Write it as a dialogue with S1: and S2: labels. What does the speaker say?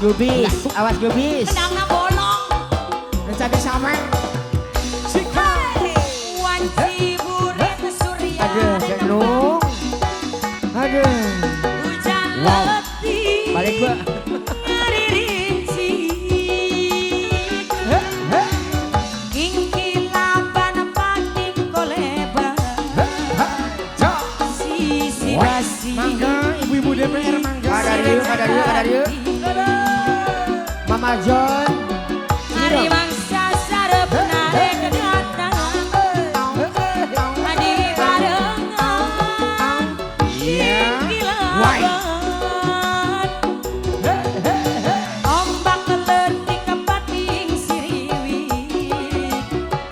S1: gubis, awas gubis.
S2: Pedangna bolong.
S1: Jadi sama.
S2: Wanci buret surya.
S1: Aduh, cenderung. Aduh.
S2: Hujan
S1: Wow.
S2: letih.
S1: Balik gua.
S2: Nyari rinci. Kingkilaban paking koleba. Sisi basi.
S3: Mangga ibu-ibu DPR mangga.
S1: Ada dia. Mama John.
S2: Mari